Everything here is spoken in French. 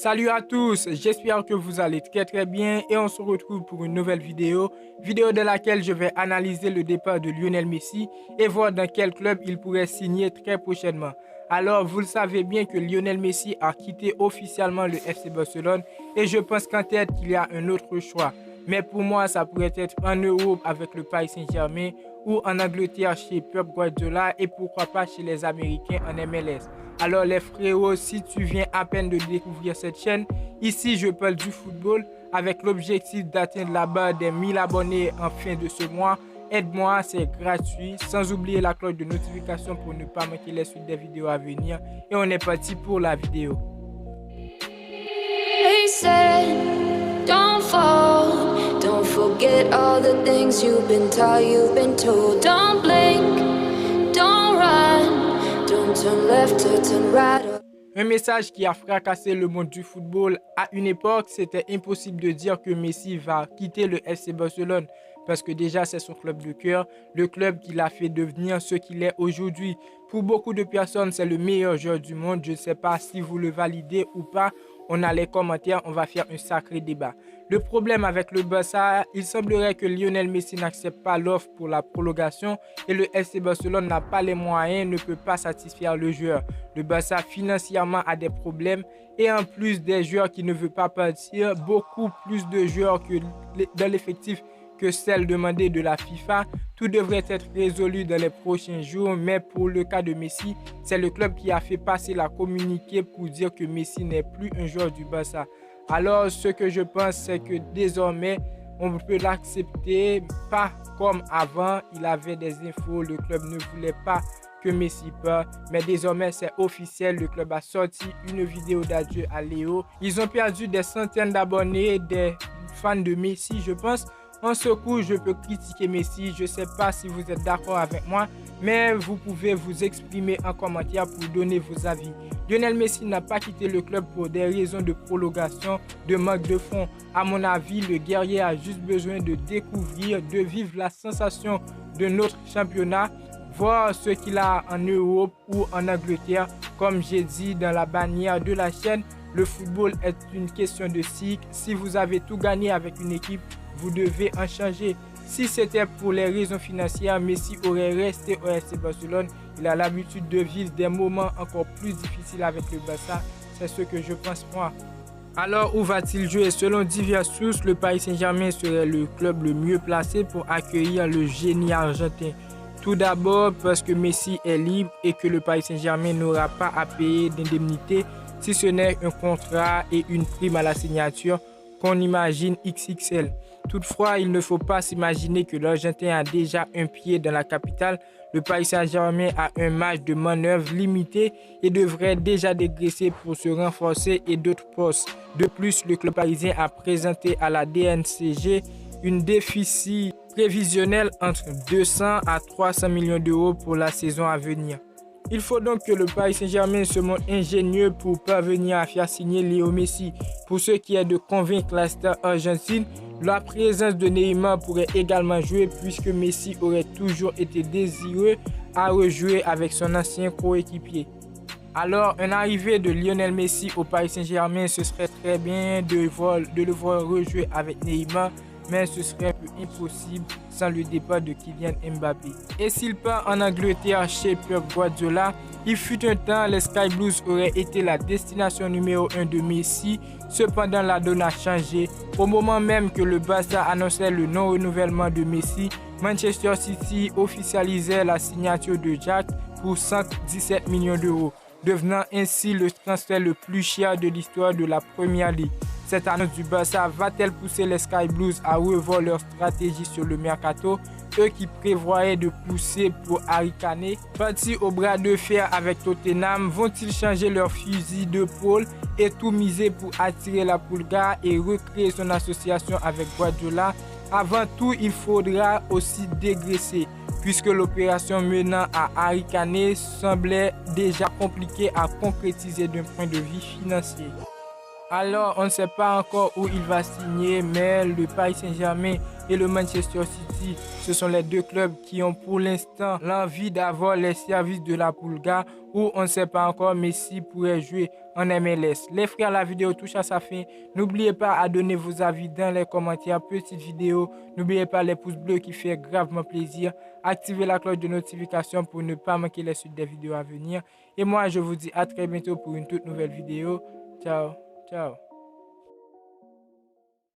Salut à tous, j'espère que vous allez très bien et on se retrouve pour une nouvelle vidéo dans laquelle je vais analyser le départ de Lionel Messi et voir dans quel club il pourrait signer très prochainement. Alors vous le savez bien que Lionel Messi a quitté officiellement le FC Barcelone et je pense qu'en tête qu'il y a un autre choix. Mais pour moi ça pourrait être en Europe avec le Paris Saint-Germain ou en Angleterre chez Pep Guardiola et pourquoi pas chez les Américains en MLS. Alors les frérots, si tu viens à peine de découvrir cette chaîne, ici je parle du football avec l'objectif d'atteindre la barre des 1000 abonnés en fin de ce mois. Aide-moi, c'est gratuit, sans oublier la cloche de notification pour ne pas manquer les suites des vidéos à venir. Et on est parti pour la vidéo. They said, don't fall, don't forget all the things you've been taught, you've been told. Don't blink, don't run. Un message qui a fracassé le monde du football. À une époque, c'était impossible de dire que Messi va quitter le FC Barcelone parce que déjà c'est son club de cœur, le club qui l'a fait devenir ce qu'il est aujourd'hui. Pour beaucoup de personnes, c'est le meilleur joueur du monde. Je ne sais pas si vous le validez ou pas. On a les commentaires, on va faire un sacré débat. Le problème avec le Barça, il semblerait que Lionel Messi n'accepte pas l'offre pour la prolongation et le FC Barcelone n'a pas les moyens, ne peut pas satisfaire le joueur. Le Barça financièrement a des problèmes et en plus des joueurs qui ne veulent pas partir, beaucoup plus de joueurs que dans l'effectif que celle demandée de la FIFA. Tout devrait être résolu dans les prochains jours, mais pour le cas de Messi, c'est le club qui a fait passer la communiqué pour dire que Messi n'est plus un joueur du Barça. Alors, ce que je pense, c'est que désormais, on peut l'accepter, pas comme avant, il avait des infos, le club ne voulait pas que Messi parte, mais désormais c'est officiel, le club a sorti une vidéo d'adieu à Léo. Ils ont perdu des centaines d'abonnés, des fans de Messi, je pense. En ce coup, je peux critiquer Messi, je ne sais pas si vous êtes d'accord avec moi, mais vous pouvez vous exprimer en commentaire pour donner vos avis. Lionel Messi n'a pas quitté le club pour des raisons de prolongation, de manque de fonds. À mon avis, le guerrier a juste besoin de découvrir, de vivre la sensation de notre championnat, voir ce qu'il a en Europe ou en Angleterre. Comme j'ai dit dans la bannière de la chaîne, le football est une question de cycle. Si vous avez tout gagné avec une équipe, vous devez en changer. Si c'était pour les raisons financières, Messi aurait resté au FC Barcelone. Il a l'habitude de vivre des moments encore plus difficiles avec le Barça. C'est ce que je pense moi. Alors, où va-t-il jouer? Selon diverses sources, le Paris Saint-Germain serait le club le mieux placé pour accueillir le génie argentin. Tout d'abord parce que Messi est libre et que le Paris Saint-Germain n'aura pas à payer d'indemnité si ce n'est un contrat et une prime à la signature qu'on imagine XXL. Toutefois, il ne faut pas s'imaginer que l'Argentin a déjà un pied dans la capitale. Le Paris Saint-Germain a un marge de manœuvre limité et devrait déjà dégraisser pour se renforcer et d'autres postes. De plus, le club parisien a présenté à la DNCG une déficit prévisionnel entre 200 à 300 millions d'euros pour la saison à venir. Il faut donc que le Paris Saint-Germain se montre ingénieux pour parvenir à faire signer Léo Messi. Pour ce qui est de convaincre la star argentine, la présence de Neymar pourrait également jouer puisque Messi aurait toujours été désireux à rejouer avec son ancien coéquipier. Alors, une arrivée de Lionel Messi au Paris Saint-Germain, ce serait très bien de le voir rejouer avec Neymar, mais ce serait un peu impossible sans le départ de Kylian Mbappé. Et s'il part en Angleterre chez Pep Guardiola, il fut un temps, les Sky Blues auraient été la destination numéro 1 de Messi. Cependant, la donne a changé. Au moment même que le Barça annonçait le non-renouvellement de Messi, Manchester City officialisait la signature de Jack pour 117 millions d'euros, devenant ainsi le transfert le plus cher de l'histoire de la Première Ligue. Cette annonce du Barça va-t-elle pousser les Sky Blues à revoir leur stratégie sur le mercato? Eux qui prévoyaient de pousser pour Harry Kane, partis au bras de fer avec Tottenham, vont-ils changer leur fusil d'épaule et tout miser pour attirer la Pulga et recréer son association avec Guardiola? Avant tout, il faudra aussi dégraisser, puisque l'opération menant à Harry Kane semblait déjà compliquée à concrétiser d'un point de vue financier. Alors, on ne sait pas encore où il va signer, mais le Paris Saint-Germain et le Manchester City, ce sont les deux clubs qui ont pour l'instant l'envie d'avoir les services de la Pulga, où on ne sait pas encore Messi pourrait jouer. en MLS. Les frères, la vidéo touche à sa fin. N'oubliez pas à donner vos avis dans les commentaires. Petite vidéo. N'oubliez pas les pouces bleus qui fait gravement plaisir. Activez la cloche de notification pour ne pas manquer les suites des vidéos à venir. Et moi, je vous dis à très bientôt pour une toute nouvelle vidéo. Ciao, ciao.